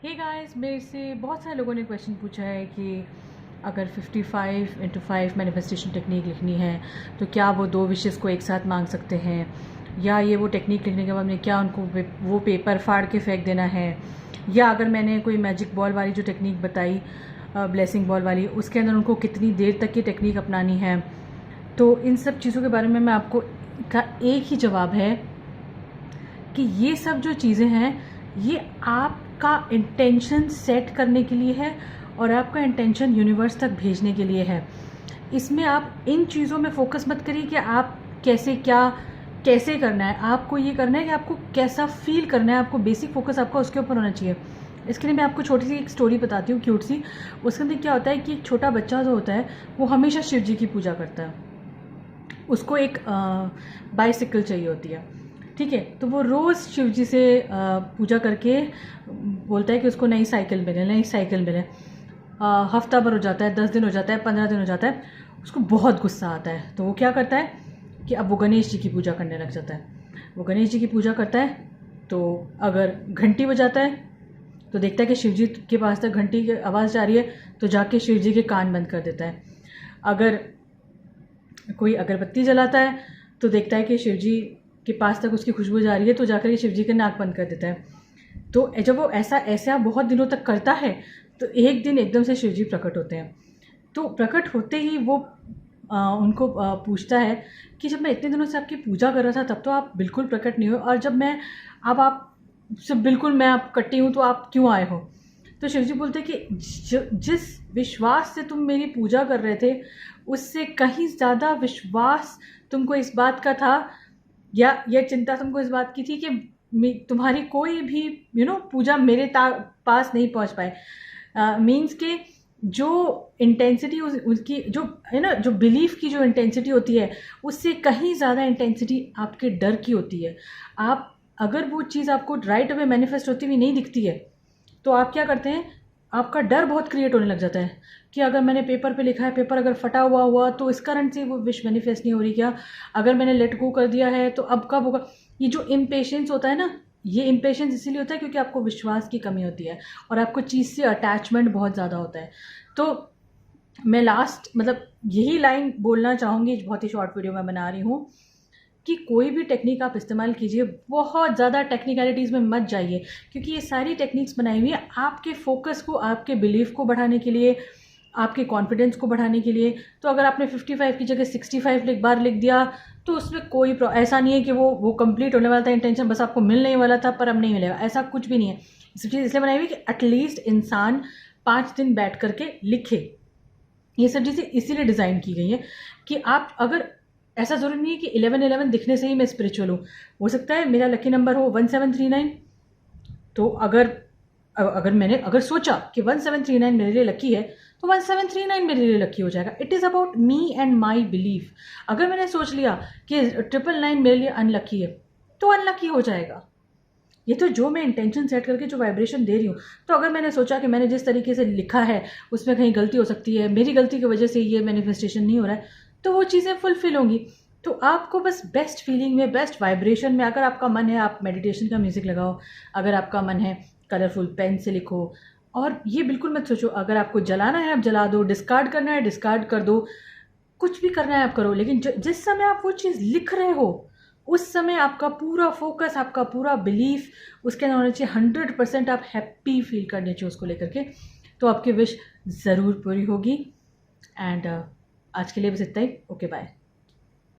Hey guys, मेरे से बहुत सारे लोगों ने क्वेश्चन पूछा है कि अगर 55x5 मैनिफेस्टेशन टेक्निक लिखनी है तो क्या वो दो विशेस को एक साथ मांग सकते हैं, या ये वो टेक्निक लिखने के बाद में क्या उनको वो पेपर फाड़ के फेंक देना है, या अगर मैंने कोई मैजिक बॉल वाली जो टेक्निक बताई ब्लेसिंग बॉल वाली, उसके अंदर उनको कितनी देर तक ये टेक्निक अपनानी है। तो इन सब चीज़ों के बारे में मैं आपको का एक ही जवाब है कि ये सब जो चीज़ें हैं ये आपका इंटेंशन सेट करने के लिए है और आपका इंटेंशन यूनिवर्स तक भेजने के लिए है। इसमें आप इन चीज़ों में फोकस मत करिए कि आप कैसे करना है। आपको ये करना है कि आपको कैसा फील करना है। आपको बेसिक फोकस आपका उसके ऊपर होना चाहिए। इसके लिए मैं आपको छोटी सी एक स्टोरी बताती हूँ, क्यूट सी। उसके अंदर क्या होता है कि एक छोटा बच्चा जो होता है वो हमेशा शिव जी की पूजा करता है। उसको एक बाइसिकल चाहिए होती है, ठीक है। तो वो रोज़ शिव जी से पूजा करके बोलता है कि उसको नई साइकिल मिले। हफ्ता भर हो जाता है, 10 दिन हो जाता है, 15 दिन हो जाता है, उसको बहुत गुस्सा आता है। तो वो क्या करता है कि अब वो गणेश जी की पूजा करने लग जाता है। वो गणेश जी की पूजा करता है तो अगर घंटी बजाता है तो देखता है कि शिव जी के पास तक घंटी की आवाज़ जा रही है, तो जाके शिव जी के कान बंद कर देता है। अगर कोई अगरबत्ती जलाता है तो देखता है कि शिव जी के पास तक उसकी खुशबू जा रही है, तो जाकर के शिव जी के नाक बंद कर देता है। तो जब वो ऐसा बहुत दिनों तक करता है तो एक दिन एकदम से शिव जी प्रकट होते हैं। तो प्रकट होते ही वो उनको पूछता है कि जब मैं इतने दिनों से आपकी पूजा कर रहा था तब तो आप बिल्कुल प्रकट नहीं हुए, और जब मैं अब आप से बिल्कुल मैं आप कटी हूँ तो आप क्यों आए हो। तो शिव जी बोलते कि जिस विश्वास से तुम मेरी पूजा कर रहे थे उससे कहीं ज़्यादा विश्वास तुमको इस बात का था, या यह चिंता तुमको इस बात की थी कि तुम्हारी कोई भी पूजा मेरे पास नहीं पहुंच पाए। मीन्स के जो इंटेंसिटी उसकी जो है ना, जो बिलीफ की जो इंटेंसिटी होती है उससे कहीं ज़्यादा इंटेंसिटी आपके डर की होती है। आप अगर वो चीज़ आपको राइट अवे मैनिफेस्ट होती हुई नहीं दिखती है तो आप क्या करते हैं, आपका डर बहुत क्रिएट होने लग जाता है कि अगर मैंने पेपर पे लिखा है, पेपर अगर फटा हुआ तो इस कारण से वो विश मैनिफेस्ट नहीं हो रही क्या, अगर मैंने लेट गो कर दिया है तो अब कब होगा। ये जो इम्पेशेंस होता है ना, ये इम्पेशेंस इसीलिए होता है क्योंकि आपको विश्वास की कमी होती है और आपको चीज़ से अटैचमेंट बहुत ज़्यादा होता है। तो मैं लास्ट यही लाइन बोलना चाहूँगी, बहुत ही शॉर्ट वीडियो में बना रही हूँ, कि कोई भी टेक्निक आप इस्तेमाल कीजिए, बहुत ज़्यादा टेक्निकलिटीज़ में मत जाइए, क्योंकि ये सारी टेक्निक्स बनाई हुई है आपके फोकस को, आपके बिलीफ को बढ़ाने के लिए, आपके कॉन्फिडेंस को बढ़ाने के लिए। तो अगर आपने 55 की जगह 65 बार लिख दिया तो उसमें कोई ऐसा नहीं है कि वो कंप्लीट होने वाला था इंटेंशन, बस आपको मिलने वाला था पर अब नहीं मिलेगा, ऐसा कुछ भी नहीं है। सब चीज़ इसलिए बनाई हुई कि एटलीस्ट इंसान 5 दिन बैठ करके लिखे। ये सब चीज़ें इसीलिए डिज़ाइन की गई है कि आप अगर, ऐसा ज़रूरी नहीं है कि 1111 दिखने से ही मैं स्पिरिचुअल हूँ। हो सकता है मेरा लकी नंबर हो 1739, तो अगर मैंने सोचा कि 1739 मेरे लिए लकी है तो 1739 मेरे लिए लकी हो जाएगा। It is about me and my belief. अगर मैंने सोच लिया कि 999 मेरे लिए अनलकी है तो अनलकी हो जाएगा। ये तो जो मैं इंटेंशन सेट करके जो वाइब्रेशन दे रही हूँ। तो अगर मैंने सोचा कि मैंने जिस तरीके से लिखा है उसमें कहीं गलती हो सकती है, मेरी गलती की वजह से ये मैनिफेस्टेशन नहीं हो रहा है, तो वो चीज़ें फुलफिल होंगी। तो आपको बस बेस्ट फीलिंग में, बेस्ट वाइब्रेशन में, अगर आपका मन है आप मेडिटेशन का म्यूज़िक लगाओ, अगर आपका मन है कलरफुल पेन से लिखो, और ये बिल्कुल मत सोचो अगर आपको जलाना है आप जला दो, डिस्कार्ड करना है डिस्कार्ड कर दो, कुछ भी करना है आप करो, लेकिन जिस समय आप वो चीज़ लिख रहे हो उस समय आपका पूरा फोकस, आपका पूरा बिलीफ उसके अंदर होना चाहिए। 100% आप हैप्पी फील करने चाहिए उसको लेकर के, तो आपकी विश ज़रूर पूरी होगी। एंड आज के लिए बस इतना ही। Okay, bye.